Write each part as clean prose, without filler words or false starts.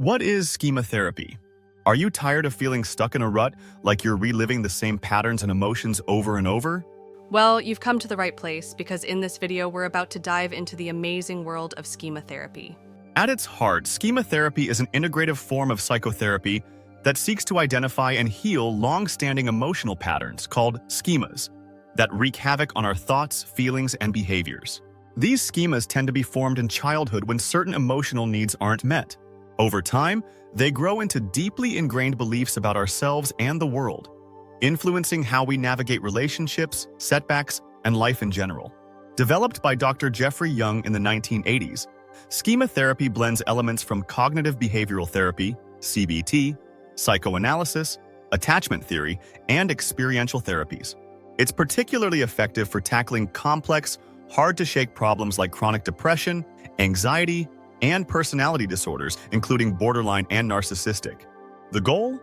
What is schema therapy? Are you tired of feeling stuck in a rut, like you're reliving the same patterns and emotions over and over? Well, you've come to the right place because in this video, we're about to dive into the amazing world of schema therapy. At its heart, schema therapy is an integrative form of psychotherapy that seeks to identify and heal long-standing emotional patterns called schemas that wreak havoc on our thoughts, feelings, and behaviors. These schemas tend to be formed in childhood when certain emotional needs aren't met. Over time, they grow into deeply ingrained beliefs about ourselves and the world, influencing how we navigate relationships, setbacks, and life in general. Developed by Dr. Jeffrey Young in the 1980s, schema therapy blends elements from cognitive behavioral therapy, CBT, psychoanalysis, attachment theory, and experiential therapies. It's particularly effective for tackling complex, hard-to-shake problems like chronic depression, anxiety, and personality disorders, including borderline and narcissistic. The goal?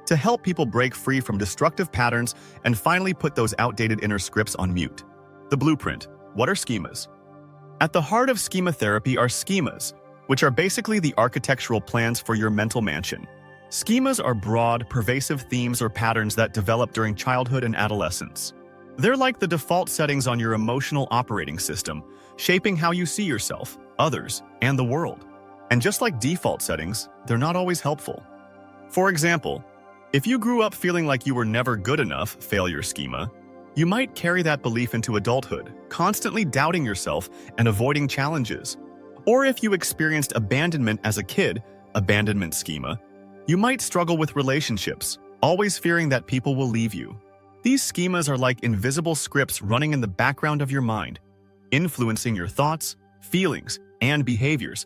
To help people break free from destructive patterns and finally put those outdated inner scripts on mute. The blueprint. What are schemas? At the heart of schema therapy are schemas, which are basically the architectural plans for your mental mansion. Schemas are broad, pervasive themes or patterns that develop during childhood and adolescence. They're like the default settings on your emotional operating system, shaping how you see yourself, others, and the world. And just like default settings, they're not always helpful. For example, if you grew up feeling like you were never good enough, failure schema, you might carry that belief into adulthood, constantly doubting yourself and avoiding challenges. Or if you experienced abandonment as a kid, abandonment schema, you might struggle with relationships, always fearing that people will leave you. These schemas are like invisible scripts running in the background of your mind, influencing your thoughts, feelings, and behaviors,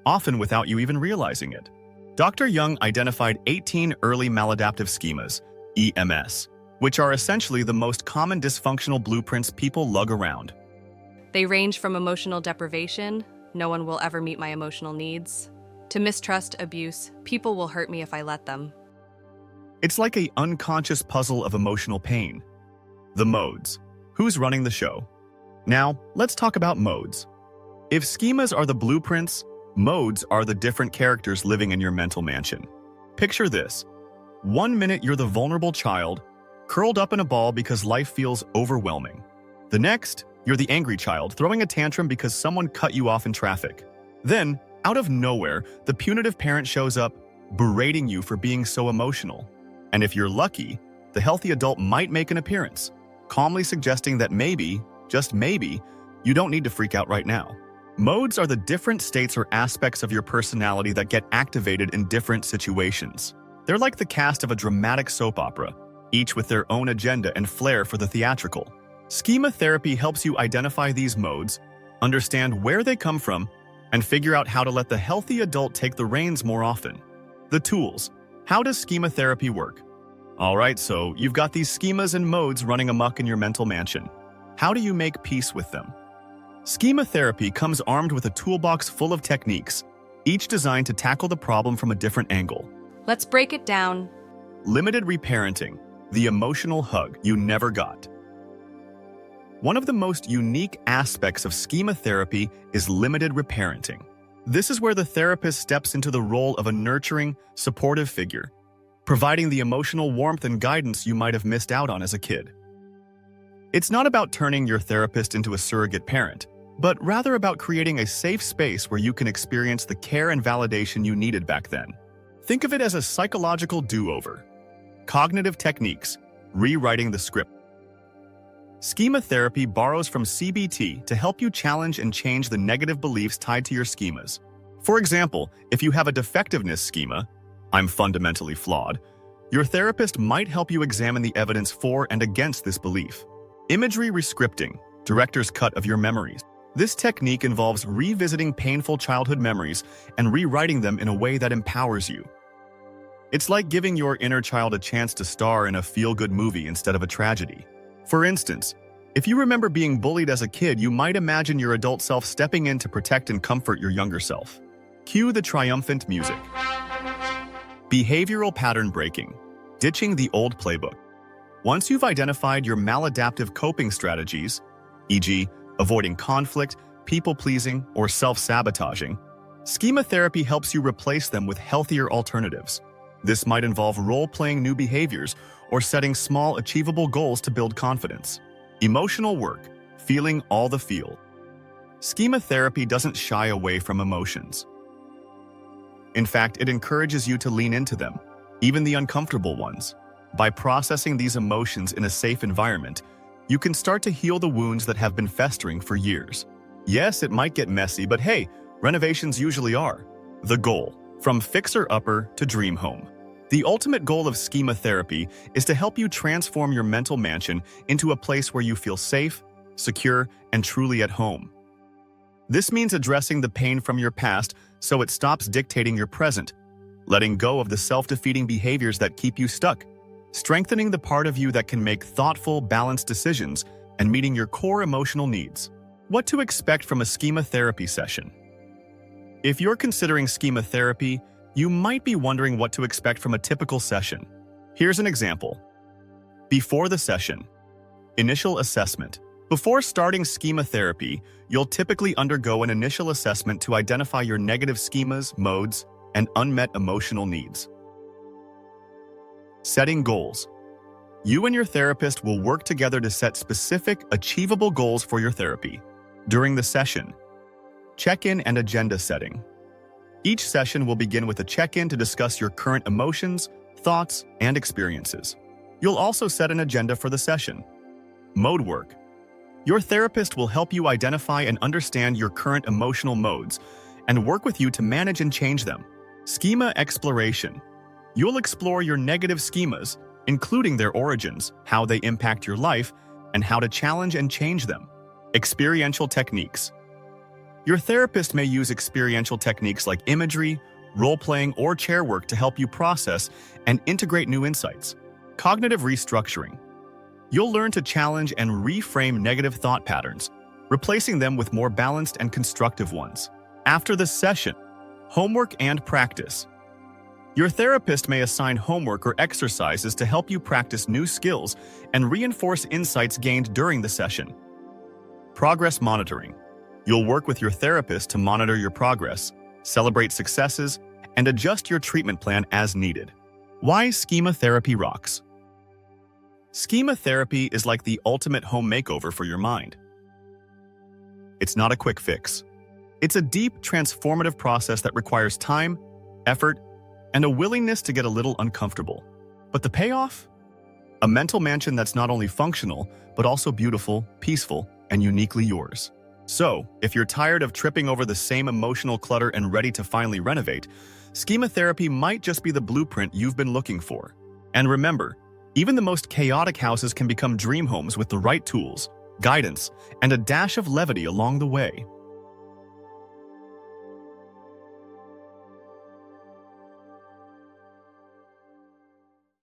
often without you even realizing it. Dr. Young identified 18 early maladaptive schemas, EMS, which are essentially the most common dysfunctional blueprints people lug around. They range from emotional deprivation, no one will ever meet my emotional needs, to mistrust, abuse, people will hurt me if I let them. It's like an unconscious puzzle of emotional pain. The modes. Who's running the show? Now, let's talk about modes. If schemas are the blueprints, modes are the different characters living in your mental mansion. Picture this. 1 minute you're the vulnerable child, curled up in a ball because life feels overwhelming. The next, you're the angry child, throwing a tantrum because someone cut you off in traffic. Then, out of nowhere, the punitive parent shows up, berating you for being so emotional. And if you're lucky, the healthy adult might make an appearance, calmly suggesting that maybe, just maybe, you don't need to freak out right now. Modes are the different states or aspects of your personality that get activated in different situations. They're like the cast of a dramatic soap opera, each with their own agenda and flair for the theatrical. Schema therapy helps you identify these modes, understand where they come from, and figure out how to let the healthy adult take the reins more often. The tools. How does schema therapy work? Alright, so you've got these schemas and modes running amok in your mental mansion. How do you make peace with them? Schema therapy comes armed with a toolbox full of techniques, each designed to tackle the problem from a different angle. Let's break it down. Limited reparenting, the emotional hug you never got. One of the most unique aspects of schema therapy is limited reparenting. This is where the therapist steps into the role of a nurturing, supportive figure, providing the emotional warmth and guidance you might have missed out on as a kid. It's not about turning your therapist into a surrogate parent, but rather about creating a safe space where you can experience the care and validation you needed back then. Think of it as a psychological do-over. Cognitive techniques, rewriting the script. Schema therapy borrows from CBT to help you challenge and change the negative beliefs tied to your schemas. For example, if you have a defectiveness schema, I'm fundamentally flawed, your therapist might help you examine the evidence for and against this belief. Imagery rescripting, director's cut of your memories. This technique involves revisiting painful childhood memories and rewriting them in a way that empowers you. It's like giving your inner child a chance to star in a feel-good movie instead of a tragedy. For instance, if you remember being bullied as a kid, you might imagine your adult self stepping in to protect and comfort your younger self. Cue the triumphant music. Behavioral pattern breaking, ditching the old playbook. Once you've identified your maladaptive coping strategies, e.g., avoiding conflict, people-pleasing, or self-sabotaging, Schema therapy helps you replace them with healthier alternatives. This might involve role-playing new behaviors or setting small, achievable goals to build confidence. Emotional work, feeling all the feel. Schema therapy doesn't shy away from emotions. In fact, it encourages you to lean into them, even the uncomfortable ones. By processing these emotions in a safe environment, you can start to heal the wounds that have been festering for years. Yes, it might get messy, but hey, renovations usually are. The goal, from fixer-upper to dream home. The ultimate goal of schema therapy is to help you transform your mental mansion into a place where you feel safe, secure, and truly at home. This means addressing the pain from your past so it stops dictating your present, letting go of the self-defeating behaviors that keep you stuck, strengthening the part of you that can make thoughtful, balanced decisions, and meeting your core emotional needs. What to expect from a schema therapy session? If you're considering schema therapy, you might be wondering what to expect from a typical session. Here's an example. Before the session. Initial assessment. Before starting schema therapy, you'll typically undergo an initial assessment to identify your negative schemas, modes, and unmet emotional needs. Setting goals. You and your therapist will work together to set specific, achievable goals for your therapy. During the session, check-in and agenda setting. Each session will begin with a check-in to discuss your current emotions, thoughts, and experiences. You'll also set an agenda for the session. Mode work. Your therapist will help you identify and understand your current emotional modes and work with you to manage and change them. Schema exploration. You'll explore your negative schemas, including their origins, how they impact your life, and how to challenge and change them. Experiential techniques. Your therapist may use experiential techniques like imagery, role-playing, or chair work to help you process and integrate new insights. Cognitive restructuring. You'll learn to challenge and reframe negative thought patterns, replacing them with more balanced and constructive ones. After the session, homework and practice. Your therapist may assign homework or exercises to help you practice new skills and reinforce insights gained during the session. Progress monitoring. You'll work with your therapist to monitor your progress, celebrate successes, and adjust your treatment plan as needed. Why schema therapy rocks? Schema therapy is like the ultimate home makeover for your mind. It's not a quick fix. It's a deep, transformative process that requires time, effort, and a willingness to get a little uncomfortable. But the payoff? A mental mansion that's not only functional, but also beautiful, peaceful, and uniquely yours. So, if you're tired of tripping over the same emotional clutter and ready to finally renovate, schema therapy might just be the blueprint you've been looking for. And remember, even the most chaotic houses can become dream homes with the right tools, guidance, and a dash of levity along the way.